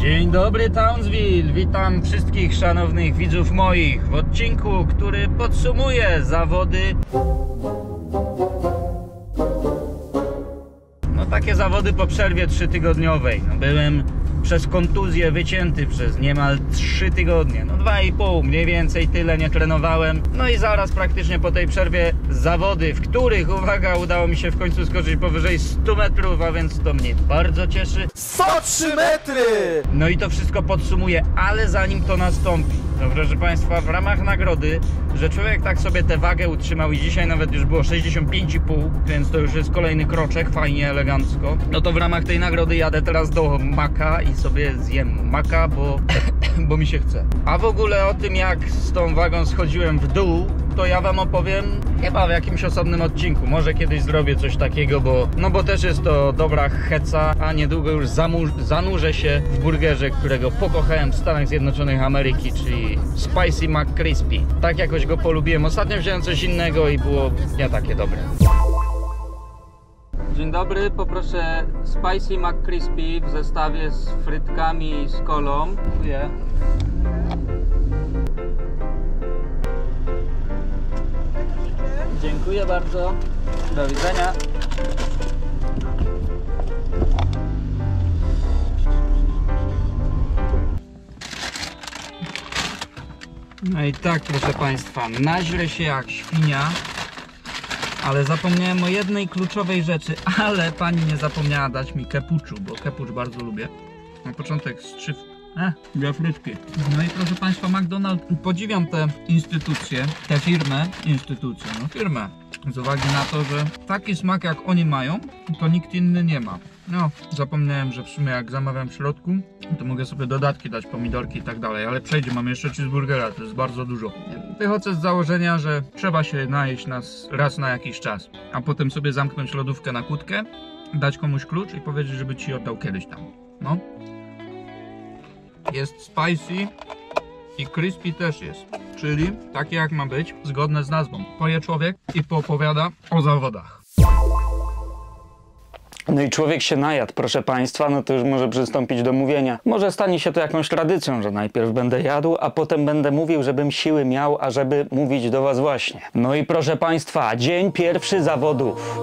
Dzień dobry Townsville, witam wszystkich szanownych widzów moich w odcinku, który podsumuje zawody. No takie zawody po przerwie 3-tygodniowej. Byłem przez kontuzję wycięty przez niemal 3 tygodnie. No 2,5, mniej więcej tyle nie trenowałem. No i zaraz praktycznie po tej przerwie zawody, w których, uwaga, udało mi się w końcu skoczyć powyżej 100 metrów, a więc to mnie bardzo cieszy. 103 metry! No i to wszystko podsumuję, ale zanim to nastąpi, to proszę Państwa, w ramach nagrody, że człowiek tak sobie tę wagę utrzymał i dzisiaj nawet już było 65,5, więc to już jest kolejny kroczek, fajnie, elegancko. No to w ramach tej nagrody jadę teraz do Maka i sobie zjem Maka, bo mi się chce. A w ogóle o tym, jak z tą wagą schodziłem w dół, to ja Wam opowiem chyba w jakimś osobnym odcinku. Może kiedyś zrobię coś takiego, bo też jest to dobra heca, a niedługo już zanurzę się w burgerze, którego pokochałem w Stanach Zjednoczonych Ameryki, czyli Spicy McCrispy. Tak jakoś go polubiłem. Ostatnio wziąłem coś innego i było nie takie dobre. Dzień dobry, poproszę Spicy McCrispy w zestawie z frytkami i z kolą. Dziękuję. Dziękuję bardzo. Do widzenia. No i tak, proszę Państwa, naźle się jak świnia, ale zapomniałem o jednej kluczowej rzeczy, ale pani nie zapomniała dać mi kepuczu, bo kepucz bardzo lubię. Na początek dwie frytki. No i proszę Państwa, McDonald's, podziwiam tę instytucję, tę firmę, firmę, z uwagi na to, że taki smak jak oni mają, to nikt inny nie ma. No, zapomniałem, że w sumie jak zamawiam w środku, to mogę sobie dodatki dać, pomidorki i tak dalej, ale przejdzie, mam jeszcze cheeseburgera, to jest bardzo dużo. Wychodzę z założenia, że trzeba się najeść raz na jakiś czas, a potem sobie zamknąć lodówkę na kłódkę, dać komuś klucz i powiedzieć, żeby ci oddał kiedyś tam. No. Jest spicy i crispy też jest, czyli takie jak ma być, zgodne z nazwą. Poje człowiek i poopowiada o zawodach. No i człowiek się najadł, proszę Państwa, no to już może przystąpić do mówienia. Może stanie się to jakąś tradycją, że najpierw będę jadł, a potem będę mówił, żebym siły miał, ażeby mówić do Was właśnie. No i proszę Państwa, dzień pierwszy zawodów.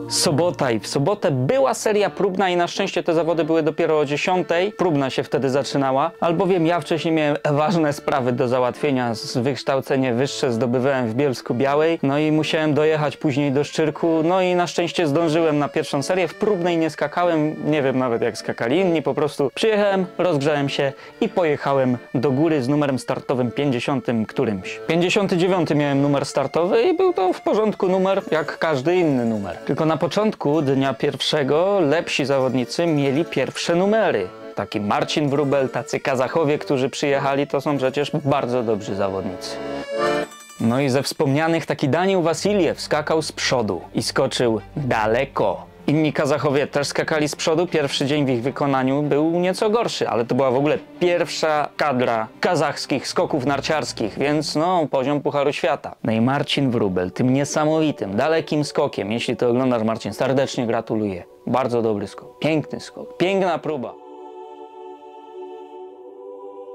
Sobota i w sobotę była seria próbna i na szczęście te zawody były dopiero o 10. Próbna się wtedy zaczynała, albowiem ja wcześniej miałem ważne sprawy do załatwienia. Wykształcenie wyższe zdobywałem w Bielsku-Białej, no i musiałem dojechać później do Szczyrku, no i na szczęście zdążyłem na pierwszą serię. W próbnej nie skakałem, nie wiem nawet jak skakali inni, po prostu przyjechałem, rozgrzałem się i pojechałem do góry z numerem startowym 50 którymś. 59 miałem numer startowy i był to w porządku numer, jak każdy inny numer. Tylko na początku dnia pierwszego lepsi zawodnicy mieli pierwsze numery. Taki Marcin Wróbel, tacy Kazachowie, którzy przyjechali, to są przecież bardzo dobrzy zawodnicy. No i ze wspomnianych taki Daniel Wasiliew skakał z przodu i skoczył daleko. Inni Kazachowie też skakali z przodu, pierwszy dzień w ich wykonaniu był nieco gorszy, ale to była w ogóle pierwsza kadra kazachskich skoków narciarskich, więc no poziom Pucharu Świata. No i Marcin Wróbel tym niesamowitym, dalekim skokiem, jeśli to oglądasz Marcin, serdecznie gratuluję. Bardzo dobry skok, piękny skok, piękna próba.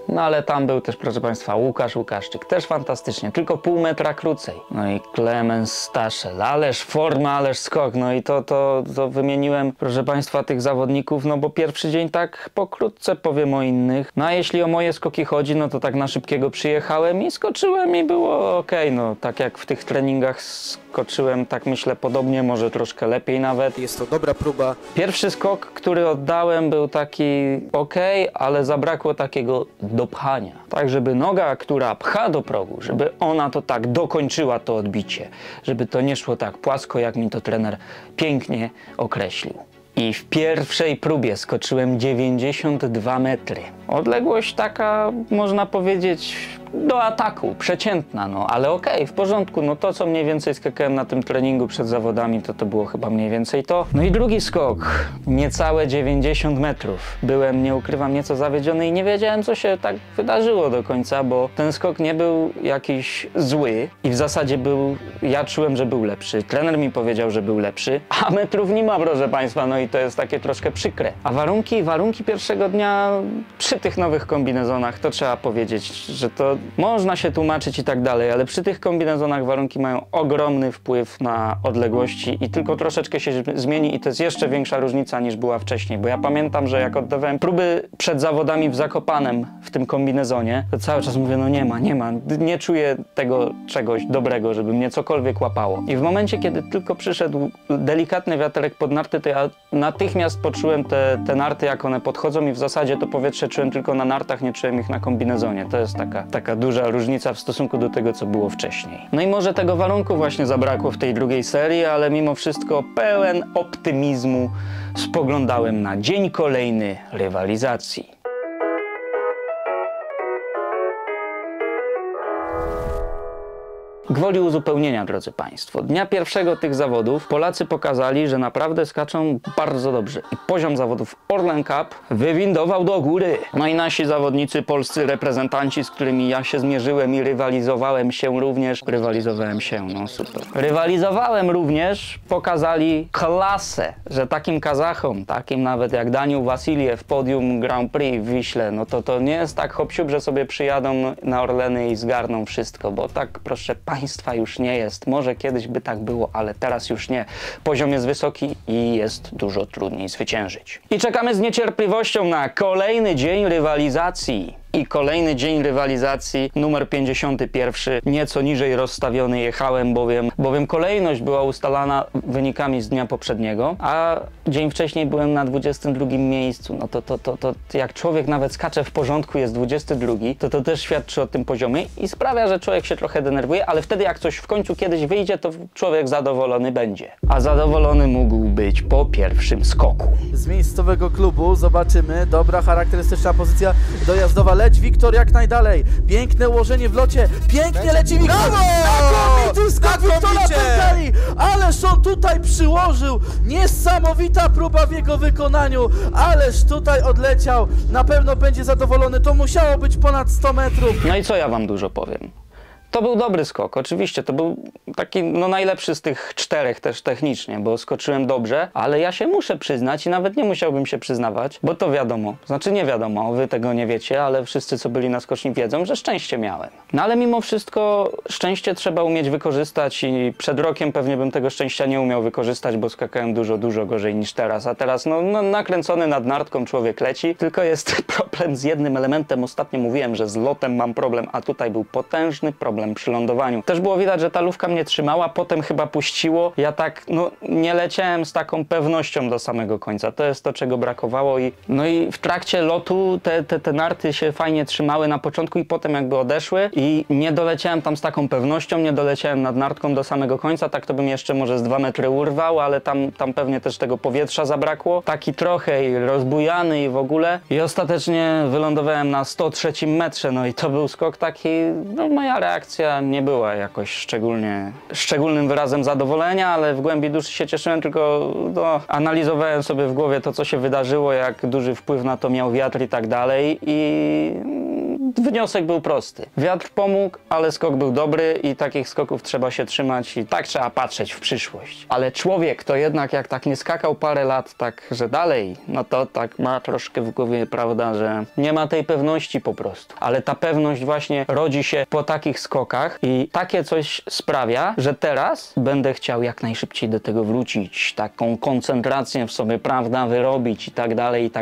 No ale tam był też, proszę Państwa, Łukasz Łukaszczyk, też fantastycznie, tylko pół metra krócej. No i Klemens Staszel, ależ forma, ależ skok, no i to wymieniłem, proszę Państwa, tych zawodników, no bo pierwszy dzień tak pokrótce powiem o innych. No a jeśli o moje skoki chodzi, no to tak na szybkiego przyjechałem i skoczyłem i było okej, no tak jak w tych treningach skoczyłem, tak myślę podobnie, może troszkę lepiej nawet. Jest to dobra próba. Pierwszy skok, który oddałem, był taki okej, ale zabrakło takiego dopchania. Tak, żeby noga, która pcha do progu, żeby ona to tak dokończyła to odbicie. Żeby to nie szło tak płasko, jak mi to trener pięknie określił. I w pierwszej próbie skoczyłem 92 metry. Odległość taka, można powiedzieć, do ataku, przeciętna, no ale okej, w porządku, no to co mniej więcej skakałem na tym treningu przed zawodami, to było chyba mniej więcej to. No i drugi skok, niecałe 90 metrów. Byłem, nie ukrywam, nieco zawiedziony i nie wiedziałem, co się tak wydarzyło do końca, bo ten skok nie był jakiś zły i w zasadzie ja czułem, że był lepszy. Trener mi powiedział, że był lepszy, a metrów nie ma, proszę Państwa, no i to jest takie troszkę przykre. A warunki pierwszego dnia przy tych nowych kombinezonach, to trzeba powiedzieć, że to można się tłumaczyć i tak dalej, ale przy tych kombinezonach warunki mają ogromny wpływ na odległości i tylko troszeczkę się zmieni i to jest jeszcze większa różnica niż była wcześniej, bo ja pamiętam, że jak oddawałem próby przed zawodami w Zakopanem w tym kombinezonie, to cały czas mówię, no nie czuję tego czegoś dobrego, żeby mnie cokolwiek łapało. I w momencie, kiedy tylko przyszedł delikatny wiaterek pod narty, to ja natychmiast poczułem te narty, jak one podchodzą i w zasadzie to powietrze czułem tylko na nartach, nie czułem ich na kombinezonie. To jest taka duża różnica w stosunku do tego, co było wcześniej. No i może tego warunku właśnie zabrakło w tej drugiej serii, ale mimo wszystko pełen optymizmu spoglądałem na dzień kolejny rywalizacji. Gwoli uzupełnienia, drodzy Państwo, dnia pierwszego tych zawodów Polacy pokazali, że naprawdę skaczą bardzo dobrze i poziom zawodów Orlen Cup wywindował do góry. No i nasi zawodnicy, polscy reprezentanci, z którymi ja się zmierzyłem i rywalizowałem również, pokazali klasę, że takim Kazachom, takim nawet jak Daniel Wasiliew w podium Grand Prix w Wiśle, no to nie jest tak hop-siup, że sobie przyjadą na Orleny i zgarną wszystko, bo tak, proszę Państwa, już nie jest. Może kiedyś by tak było, ale teraz już nie. Poziom jest wysoki i jest dużo trudniej zwyciężyć. I czekamy z niecierpliwością na kolejny dzień rywalizacji. I kolejny dzień rywalizacji, numer 51, nieco niżej rozstawiony jechałem, bowiem kolejność była ustalana wynikami z dnia poprzedniego, a dzień wcześniej byłem na 22 miejscu. No to jak człowiek nawet skacze w porządku, jest 22, to też świadczy o tym poziomie i sprawia, że człowiek się trochę denerwuje, ale wtedy jak coś w końcu kiedyś wyjdzie, to człowiek zadowolony będzie. A zadowolony mógł być po pierwszym skoku. Z miejscowego klubu zobaczymy, dobra, charakterystyczna pozycja dojazdowa, leć Wiktor jak najdalej, piękne ułożenie w locie, pięknie leci Wiktor, znakomity skok Wiktora Pętali, ależ on tutaj przyłożył, niesamowita próba w jego wykonaniu, ależ tutaj odleciał, na pewno będzie zadowolony, to musiało być ponad 100 metrów. No i co ja wam dużo powiem? To był dobry skok, oczywiście, to był taki najlepszy z tych 4 też technicznie, bo skoczyłem dobrze, ale ja się muszę przyznać i nawet nie musiałbym się przyznawać, bo to wiadomo, znaczy nie wiadomo, wy tego nie wiecie, ale wszyscy, co byli na skoczni, wiedzą, że szczęście miałem. No ale mimo wszystko szczęście trzeba umieć wykorzystać i przed rokiem pewnie bym tego szczęścia nie umiał wykorzystać, bo skakałem dużo gorzej niż teraz, a teraz nakręcony nad nartką człowiek leci, tylko jest problem z jednym elementem. Ostatnio mówiłem, że z lotem mam problem, a tutaj był potężny problem przy lądowaniu. Też było widać, że ta lufka mnie trzymała, potem chyba puściło. Ja tak, nie leciałem z taką pewnością do samego końca. To jest to, czego brakowało i w trakcie lotu te narty się fajnie trzymały na początku i potem jakby odeszły i nie doleciałem tam z taką pewnością, nie doleciałem nad nartką do samego końca, tak to bym jeszcze może z 2 metry urwał, ale tam pewnie też tego powietrza zabrakło. Taki trochę rozbujany i w ogóle. I ostatecznie wylądowałem na 103 metrze, no i to był skok taki, moja reakcja nie była jakoś szczególnym wyrazem zadowolenia, ale w głębi duszy się cieszyłem, tylko analizowałem sobie w głowie to, co się wydarzyło, jak duży wpływ na to miał wiatr i tak dalej i wniosek był prosty. Wiatr pomógł, ale skok był dobry i takich skoków trzeba się trzymać i tak trzeba patrzeć w przyszłość. Ale człowiek to jednak jak tak nie skakał parę lat, tak, że dalej, no to tak ma troszkę w głowie, prawda, że nie ma tej pewności po prostu. Ale ta pewność właśnie rodzi się po takich skokach i takie coś sprawia, że teraz będę chciał jak najszybciej do tego wrócić, taką koncentrację w sobie, prawda, wyrobić i tak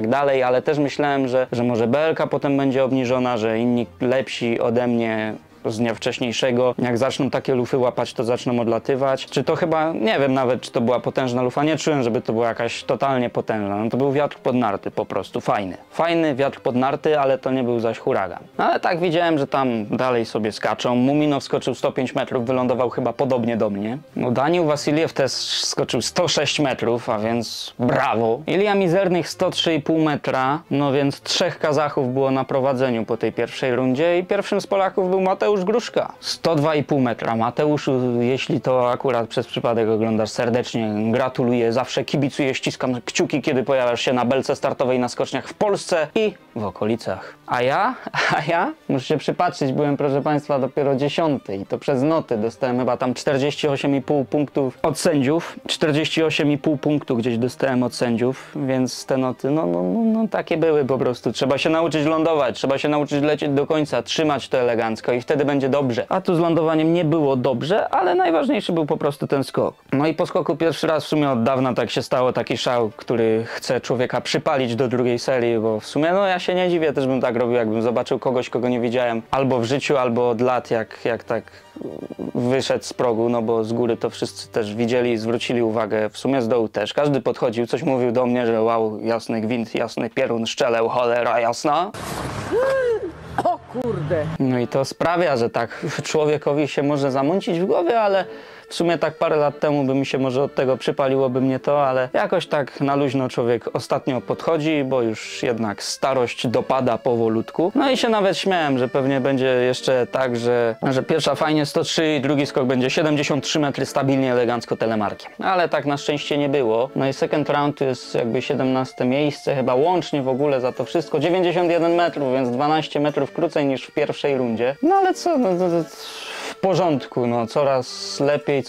dalej, ale też myślałem, że może belka potem będzie obniżona, że inni lepsi ode mnie z dnia wcześniejszego. Jak zaczną takie lufy łapać, to zaczną odlatywać. Czy to chyba, nie wiem nawet, czy to była potężna lufa, nie czułem, żeby to była jakaś totalnie potężna. No to był wiatr pod narty po prostu, fajny. Fajny wiatr pod narty, ale to nie był zaś huragan. No, ale tak widziałem, że tam dalej sobie skaczą. Muminow skoczył 105 metrów, wylądował chyba podobnie do mnie. No Daniil Wasiliew też skoczył 106 metrów, a więc brawo. Ilja Mizernych 103,5 metra, no więc 3 Kazachów było na prowadzeniu po tej pierwszej rundzie i pierwszym z Polaków był Mateusz Gruszka. 102,5 metra. Mateuszu, jeśli to akurat przez przypadek oglądasz, serdecznie gratuluję. Zawsze kibicuję, ściskam kciuki, kiedy pojawiasz się na belce startowej na skoczniach w Polsce i w okolicach. A ja? Muszę się przypatrzeć, byłem, proszę Państwa, dopiero 10. i to przez noty. Dostałem chyba tam 48,5 punktów od sędziów. 48,5 punktów gdzieś dostałem od sędziów, więc te noty, no takie były po prostu. Trzeba się nauczyć lądować, trzeba się nauczyć lecieć do końca, trzymać to elegancko i wtedy będzie dobrze. A tu z lądowaniem nie było dobrze, ale najważniejszy był po prostu ten skok. No i po skoku pierwszy raz w sumie od dawna tak się stało, taki szał, który chce człowieka przypalić do drugiej serii, bo w sumie no ja się nie dziwię, też bym tak robił, jakbym zobaczył kogoś, kogo nie widziałem albo w życiu, albo od lat, jak tak wyszedł z progu, no bo z góry to wszyscy też widzieli, zwrócili uwagę, w sumie z dołu też. Każdy podchodził, coś mówił do mnie, że wow, jasny gwint, jasny pierun, szczeleł, cholera jasna. O kurde! No i to sprawia, że tak człowiekowi się może zamącić w głowie, ale w sumie tak parę lat temu by mi się może od tego przypaliłoby mnie to, ale jakoś tak na luźno człowiek ostatnio podchodzi, bo już jednak starość dopada powolutku. No i się nawet śmiałem, że pewnie będzie jeszcze tak, że pierwsza fajnie 103 i drugi skok będzie 73 metry stabilnie, elegancko telemarkiem. Ale tak na szczęście nie było. No i second round to jest jakby 17 miejsce, chyba łącznie w ogóle za to wszystko 91 metrów, więc 12 metrów krócej niż w pierwszej rundzie. No ale co, w porządku, no coraz lepiej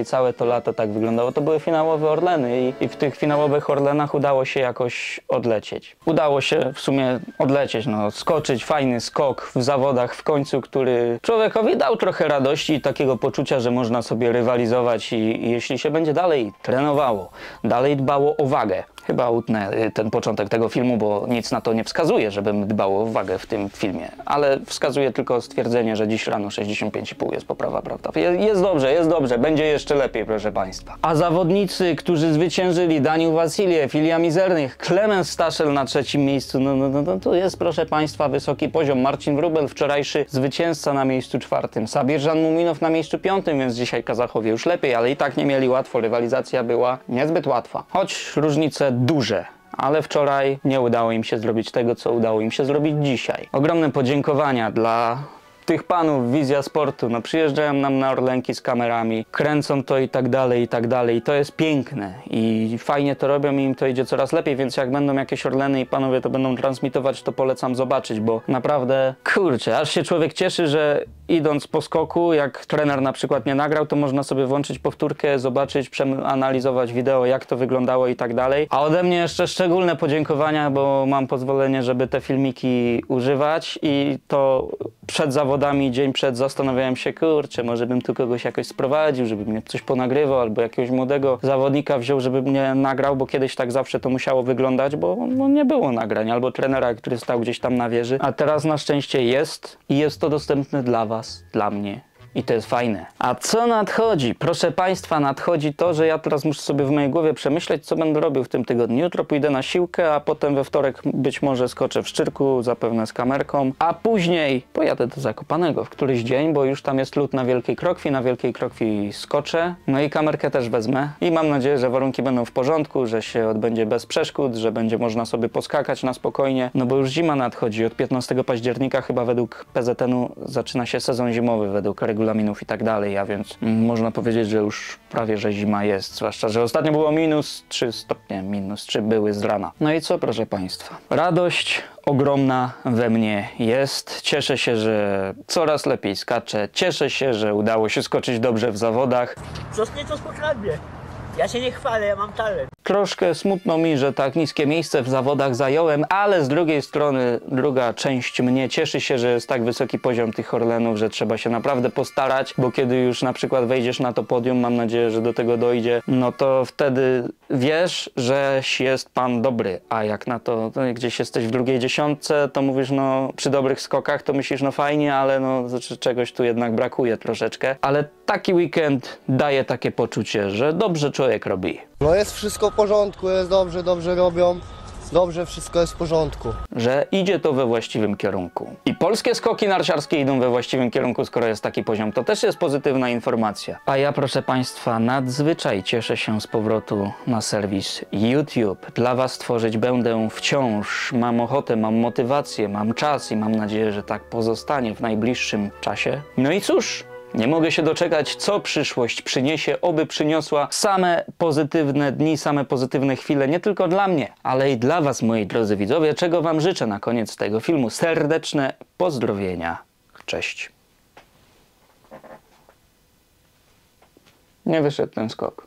całe to lato tak wyglądało. To były finałowe Orleny i w tych finałowych Orlenach udało się jakoś odlecieć. Udało się w sumie odlecieć, no skoczyć, fajny skok w zawodach w końcu, który człowiekowi dał trochę radości i takiego poczucia, że można sobie rywalizować i jeśli się będzie dalej trenowało, dalej dbało o wagę. Chyba utnę ten początek tego filmu, bo nic na to nie wskazuje, żebym dbał o wagę w tym filmie. Ale wskazuje tylko stwierdzenie, że dziś rano 65,5 jest poprawa, prawda? Jest dobrze, będzie jeszcze lepiej, proszę Państwa. A zawodnicy, którzy zwyciężyli, Daniil Wasiliew, Ilja Mizernych, Klemens Staszel na trzecim miejscu, no to jest, proszę Państwa, wysoki poziom. Marcin Wróbel, wczorajszy zwycięzca na miejscu 4. Sabirżan Muminow na miejscu 5, więc dzisiaj Kazachowie już lepiej, ale i tak nie mieli łatwo. Rywalizacja była niezbyt łatwa. Choć różnice duże. Ale wczoraj nie udało im się zrobić tego, co udało im się zrobić dzisiaj. Ogromne podziękowania dla tych panów Wizja Sportu. No przyjeżdżają nam na Orlenki z kamerami, kręcą to i tak dalej, i tak dalej. I to jest piękne i fajnie to robią i im to idzie coraz lepiej, więc jak będą jakieś Orleny i panowie to będą transmitować, to polecam zobaczyć, bo naprawdę, kurczę, aż się człowiek cieszy, że idąc po skoku, jak trener na przykład nie nagrał, to można sobie włączyć powtórkę, zobaczyć, przeanalizować wideo, jak to wyglądało i tak dalej. A ode mnie jeszcze szczególne podziękowania, bo mam pozwolenie, żeby te filmiki używać i to przed zawodami, dzień przed zastanawiałem się, kurczę, może bym tu kogoś jakoś sprowadził, żeby mnie coś ponagrywał, albo jakiegoś młodego zawodnika wziął, żeby mnie nagrał, bo kiedyś tak zawsze to musiało wyglądać, bo nie było nagrań, albo trenera, który stał gdzieś tam na wieży, a teraz na szczęście jest i jest to dostępne dla was, dla mnie. I to jest fajne. A co nadchodzi? Proszę Państwa, nadchodzi to, że ja teraz muszę sobie w mojej głowie przemyśleć, co będę robił w tym tygodniu. Jutro pójdę na siłkę, a potem we wtorek być może skoczę w Szczyrku, zapewne z kamerką, a później pojadę do Zakopanego w któryś dzień, bo już tam jest lód na Wielkiej Krokwi, na Wielkiej Krokwi skoczę, no i kamerkę też wezmę i mam nadzieję, że warunki będą w porządku, że się odbędzie bez przeszkód, że będzie można sobie poskakać na spokojnie, no bo już zima nadchodzi. Od 15 października chyba według PZN-u zaczyna się sezon zimowy, według regulaminów i tak dalej, a więc można powiedzieć, że już prawie, że zima jest, zwłaszcza, że ostatnio było minus 3 stopnie, minus 3 były z rana. No i co, proszę Państwa? Radość ogromna we mnie jest. Cieszę się, że coraz lepiej skaczę. Cieszę się, że udało się skoczyć dobrze w zawodach. Coś nieco spokradnie. Ja się nie chwalę, ja mam talent. troszkę smutno mi, że tak niskie miejsce w zawodach zająłem, ale z drugiej strony druga część mnie cieszy się, że jest tak wysoki poziom tych Orlenów, że trzeba się naprawdę postarać, bo kiedy już na przykład wejdziesz na to podium, mam nadzieję, że do tego dojdzie, no to wtedy wiesz, że jest pan dobry, a jak na to gdzieś jesteś w drugiej dziesiątce, to mówisz, no przy dobrych skokach to myślisz, no fajnie, ale no czegoś tu jednak brakuje troszeczkę, ale taki weekend daje takie poczucie, że dobrze człowiek robi. No jest wszystko w porządku, jest dobrze, dobrze robią, dobrze, wszystko jest w porządku. Że idzie to we właściwym kierunku. I polskie skoki narciarskie idą we właściwym kierunku, skoro jest taki poziom. To też jest pozytywna informacja. A ja, proszę Państwa, nadzwyczaj cieszę się z powrotu na serwis YouTube. Dla Was tworzyć będę wciąż. Mam ochotę, mam motywację, mam czas i mam nadzieję, że tak pozostanie w najbliższym czasie. No i cóż, nie mogę się doczekać, co przyszłość przyniesie, oby przyniosła same pozytywne dni, same pozytywne chwile, nie tylko dla mnie, ale i dla Was, moi drodzy widzowie, czego Wam życzę na koniec tego filmu. Serdeczne pozdrowienia. Cześć. Nie wyszedł ten skok.